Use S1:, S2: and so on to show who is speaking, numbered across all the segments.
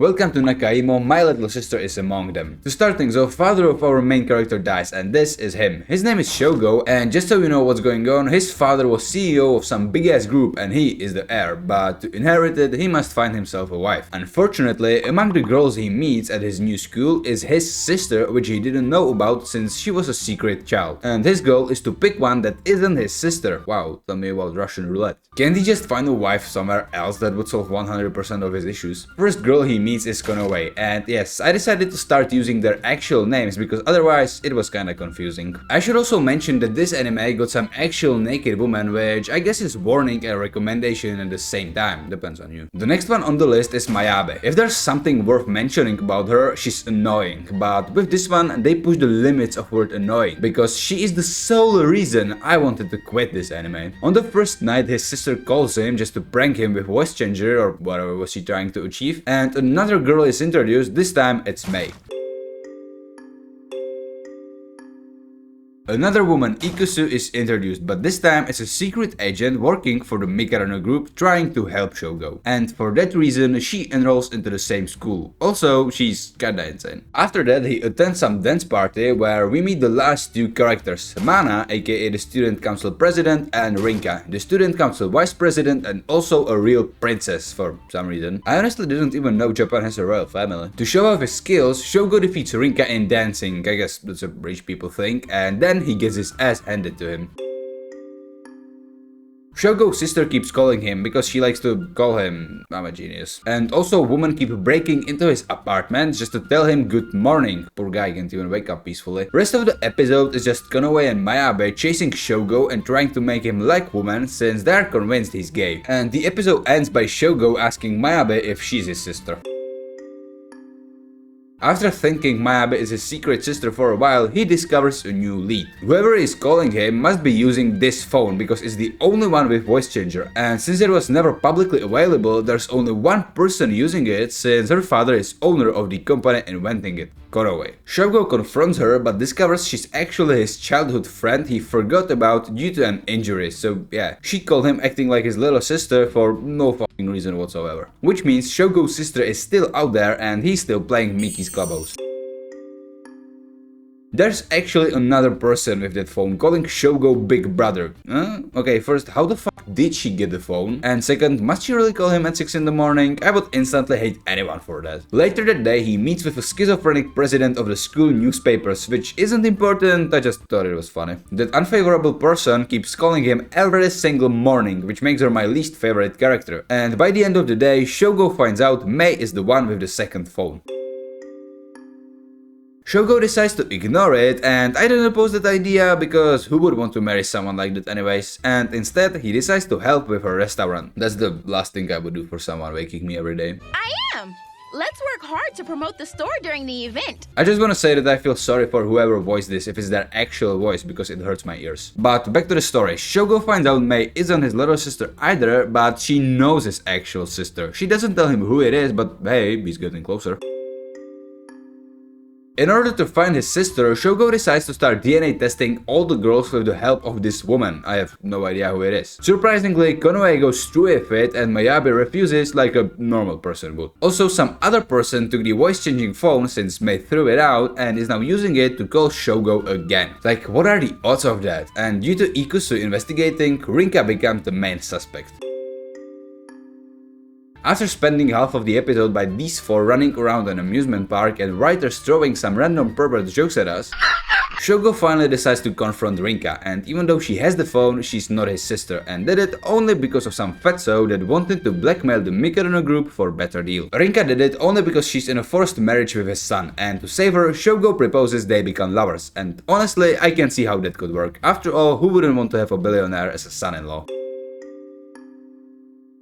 S1: Welcome to Nakaimo, my little sister is among them. To start things off, father of our main character dies, and this is him. His name is Shogo, and just so you know what's going on, his father was CEO of some big ass group and he is the heir, but to inherit it, he must find himself a wife. Unfortunately, among the girls he meets at his new school is his sister, which he didn't know about since she was a secret child. And his goal is to pick one that isn't his sister. Wow, tell me about Russian roulette. Can't he just find a wife somewhere else that would solve 100% of his issues? First girl he meets is Konoe, and yes, I decided to start using their actual names because otherwise it was kinda confusing. I should also mention that this anime got some actual naked women, which I guess is warning and recommendation at the same time, depends on you. The next one on the list is Mayabe. If there's something worth mentioning about her, she's annoying, but with this one they push the limits of word annoying, because she is the sole reason I wanted to quit this anime. On the first night his sister calls him just to prank him with voice changer or whatever was she trying to achieve, and another girl is introduced, this time it's Mei. Another woman, Ikusu, is introduced, but this time as a secret agent working for the Mikarano group trying to help Shogo. And for that reason, she enrolls into the same school. Also, she's kinda insane. After that, he attends some dance party where we meet the last two characters, Mana, aka the student council president, and Rinka, the student council vice president and also a real princess for some reason. I honestly didn't even know Japan has a royal family. To show off his skills, Shogo defeats Rinka in dancing, I guess that's a rich people thing, and then he gets his ass handed to him. Shogo's sister keeps calling him because she likes to call him I'm a genius. And also women keep breaking into his apartment just to tell him good morning. Poor guy can't even wake up peacefully. Rest of the episode is just Konoe and Mayabe chasing Shogo and trying to make him like women since they're convinced he's gay. And the episode ends by Shogo asking Mayabe if she's his sister. After thinking Mayabe is his secret sister for a while, he discovers a new lead. Whoever is calling him must be using this phone because it's the only one with voice changer, and since it was never publicly available, there's only one person using it since her father is owner of the company inventing it, Konoe. Shogo confronts her but discovers she's actually his childhood friend he forgot about due to an injury, so yeah, she called him acting like his little sister for no fucking reason whatsoever. Which means Shogo's sister is still out there and he's still playing Mickey's Clubhouse. There's actually another person with that phone calling Shogo Big Brother. Okay, first, how the fuck did she get the phone? And second, must she really call him at 6 in the morning? I would instantly hate anyone for that. Later that day, he meets with a schizophrenic president of the school newspapers, which isn't important, I just thought it was funny. That unfavorable person keeps calling him every single morning, which makes her my least favorite character. And by the end of the day, Shogo finds out Mei is the one with the second phone. Shogo decides to ignore it, and I didn't oppose that idea because who would want to marry someone like that anyways, and instead he decides to help with her restaurant. That's the last thing I would do for someone waking me every day.
S2: I am! Let's work hard to promote the store during the event.
S1: I just wanna say that I feel sorry for whoever voiced this if it's their actual voice because it hurts my ears. But back to the story, Shogo finds out Mei isn't his little sister either, but she knows his actual sister. She doesn't tell him who it is, but hey, he's getting closer. In order to find his sister, Shogo decides to start DNA testing all the girls with the help of this woman. I have no idea who it is. Surprisingly, Konoe goes through with it and Mayabe refuses like a normal person would. Also, some other person took the voice-changing phone since Mei threw it out and is now using it to call Shogo again. Like, what are the odds of that? And due to Ikusu investigating, Rinka becomes the main suspect. After spending half of the episode by these four running around an amusement park and writers throwing some random pervert jokes at us, Shogo finally decides to confront Rinka, and even though she has the phone, she's not his sister and did it only because of some fatso that wanted to blackmail the Mikarano group for a better deal. Rinka did it only because she's in a forced marriage with his son, and to save her, Shogo proposes they become lovers, and honestly, I can see how that could work. After all, who wouldn't want to have a billionaire as a son-in-law?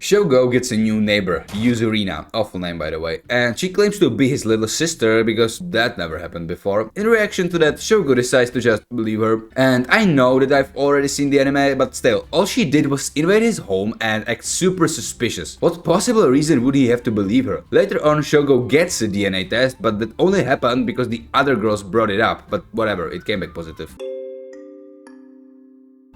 S1: Shogo gets a new neighbor, Yuzurina, awful name by the way, and she claims to be his little sister because that never happened before. In reaction to that, Shogo decides to just believe her. And I know that I've already seen the anime, but still, all she did was invade his home and act super suspicious. What possible reason would he have to believe her? Later on, Shogo gets a DNA test, but that only happened because the other girls brought it up, but whatever, it came back positive.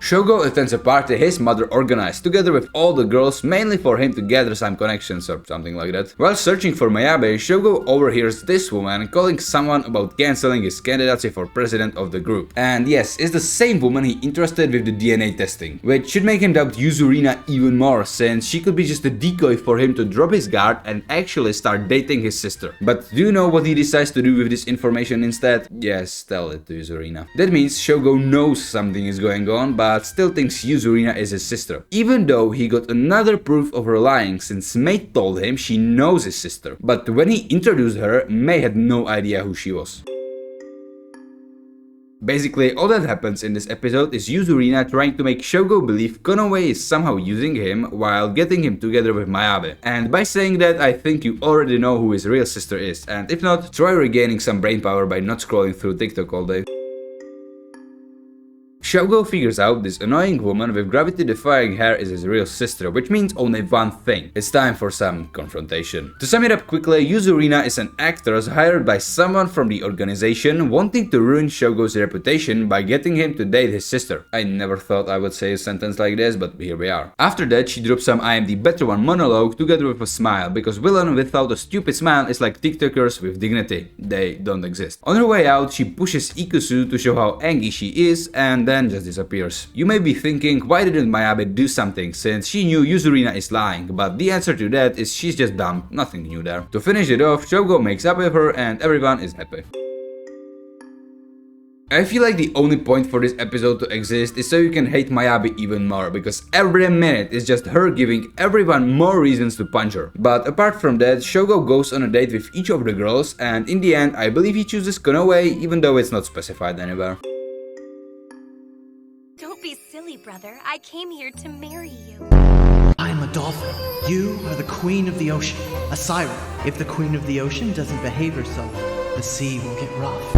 S1: Shogo attends a party his mother organized together with all the girls, mainly for him to gather some connections or something like that. While searching for Mayabe, Shogo overhears this woman calling someone about cancelling his candidacy for president of the group. And yes, it's the same woman he interested with the DNA testing, which should make him doubt Yuzurina even more, since she could be just a decoy for him to drop his guard and actually start dating his sister. But do you know what he decides to do with this information instead? Yes, tell it to Yuzurina. That means Shogo knows something is going on, but still thinks Yuzurina is his sister, even though he got another proof of her lying, since Mei told him she knows his sister. But when he introduced her, Mei had no idea who she was. Basically, all that happens in this episode is Yuzurina trying to make Shogo believe Konoe is somehow using him while getting him together with Mayabe. And by saying that, I think you already know who his real sister is, and if not, try regaining some brain power by not scrolling through TikTok all day. Shogo figures out this annoying woman with gravity-defying hair is his real sister, which means only one thing. It's time for some confrontation. To sum it up quickly, Yuzurina is an actress hired by someone from the organization wanting to ruin Shogo's reputation by getting him to date his sister. I never thought I would say a sentence like this, but here we are. After that, she drops some I am the better one monologue together with a smile, because villain without a stupid smile is like TikTokers with dignity. They don't exist. On her way out, she pushes Ikusu to show how angry she is, and then just disappears. You may be thinking, why didn't Mayabe do something since she knew Yuzurina is lying, but the answer to that is she's just dumb, nothing new there. To finish it off, Shogo makes up with her and everyone is happy. I feel like the only point for this episode to exist is so you can hate Mayabe even more, because every minute is just her giving everyone more reasons to punch her. But apart from that, Shogo goes on a date with each of the girls, and in the end I believe he chooses Konoe, even though it's not specified anywhere.
S3: Don't be silly, brother. I came here to marry you.
S4: I'm a dolphin. You are the queen of the ocean, a siren. If the queen of the ocean doesn't behave herself, the sea will get rough.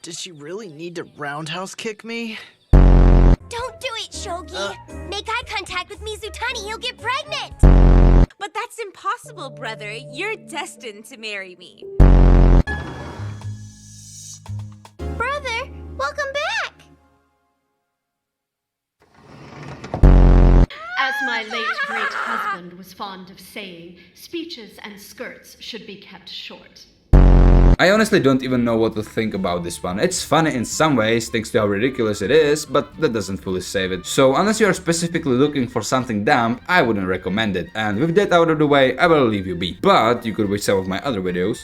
S4: Did she really need to roundhouse kick me?
S3: Don't do it, Shogi. Make eye contact with Mizutani. He'll get pregnant.
S5: But that's impossible, brother. You're destined to marry me.
S3: Brother, welcome back.
S6: As my late great husband was fond of saying, speeches and skirts should be kept short.
S1: I honestly don't even know what to think about this one. It's funny in some ways thanks to how ridiculous it is, but that doesn't fully save it. So unless you are specifically looking for something dumb, I wouldn't recommend it. And with that out of the way, I will leave you be. But you could watch some of my other videos.